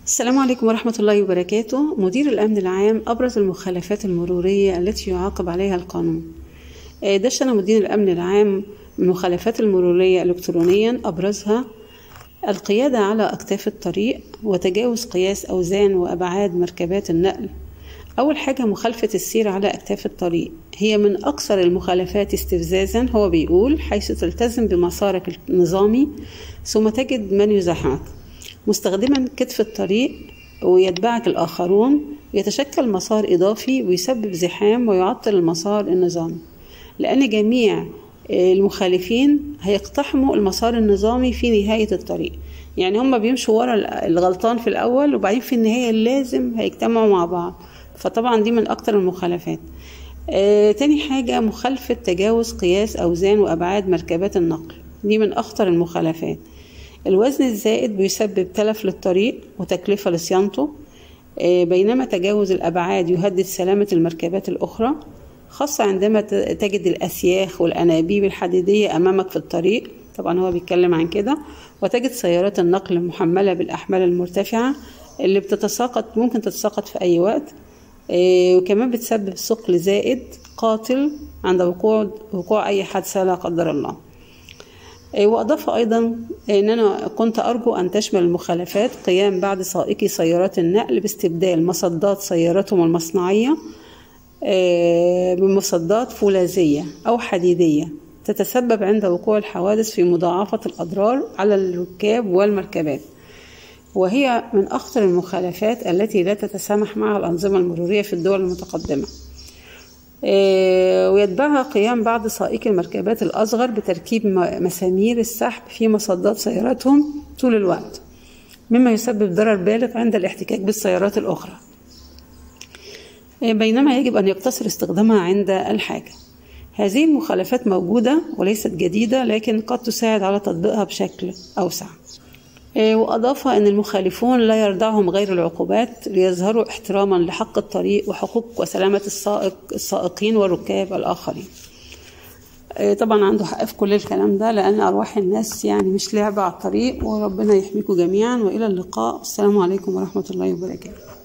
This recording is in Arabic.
السلام عليكم ورحمة الله وبركاته. مدير الأمن العام أبرز المخالفات المرورية التي يعاقب عليها القانون. دشن مدير الأمن العام من المخالفات المرورية إلكترونيا أبرزها القيادة على أكتاف الطريق وتجاوز قياس أوزان وأبعاد مركبات النقل. أول حاجة مخالفة السير على أكتاف الطريق، هي من أكثر المخالفات استفزازا. هو بيقول حيث تلتزم بمسارك النظامي ثم تجد من يزاحمك مستخدما كتف الطريق ويتبعك الآخرون، يتشكل مسار إضافي ويسبب زحام ويعطل المسار النظامي، لأن جميع المخالفين هيقتحموا المسار النظامي في نهاية الطريق. يعني هم بيمشوا ورا الغلطان في الأول وبعدين في النهاية لازم هيجتمعوا مع بعض، فطبعا دي من أكتر المخالفات. تاني حاجة مخالفة تجاوز قياس أوزان وأبعاد مركبات النقل، دي من أخطر المخالفات. الوزن الزائد بيسبب تلف للطريق وتكلفة لصيانته، بينما تجاوز الأبعاد يهدد سلامة المركبات الأخرى، خاصة عندما تجد الأسياخ والأنابيب الحديدية أمامك في الطريق. طبعا هو بيتكلم عن كده. وتجد سيارات النقل المحملة بالأحمال المرتفعة اللي ممكن تتساقط في أي وقت، وكمان بتسبب ثقل زائد قاتل عند وقوع أي حادثة لا قدر الله. وأضاف أيضا أن أنا كنت أرجو أن تشمل المخالفات قيام بعض سائقي سيارات النقل باستبدال مصدات سيارتهم المصنعية بمصدات فولاذية أو حديدية تتسبب عند وقوع الحوادث في مضاعفة الأضرار على الركاب والمركبات، وهي من أخطر المخالفات التي لا تتسامح معها الأنظمة المرورية في الدول المتقدمة. ويتبعها قيام بعض سائقي المركبات الأصغر بتركيب مسامير السحب في مصدات سياراتهم طول الوقت، مما يسبب ضرر بالغ عند الاحتكاك بالسيارات الأخرى، بينما يجب أن يقتصر استخدامها عند الحاجة. هذه المخالفات موجودة وليست جديدة، لكن قد تساعد على تطبيقها بشكل أوسع. وأضاف أن المخالفون لا يرضعهم غير العقوبات ليظهروا احتراما لحق الطريق وحقوق وسلامة السائقين والركاب الآخرين. طبعا عنده حق في كل الكلام ده، لأن أرواح الناس يعني مش لعبة على الطريق، وربنا يحميكم جميعا، وإلى اللقاء. السلام عليكم ورحمة الله وبركاته.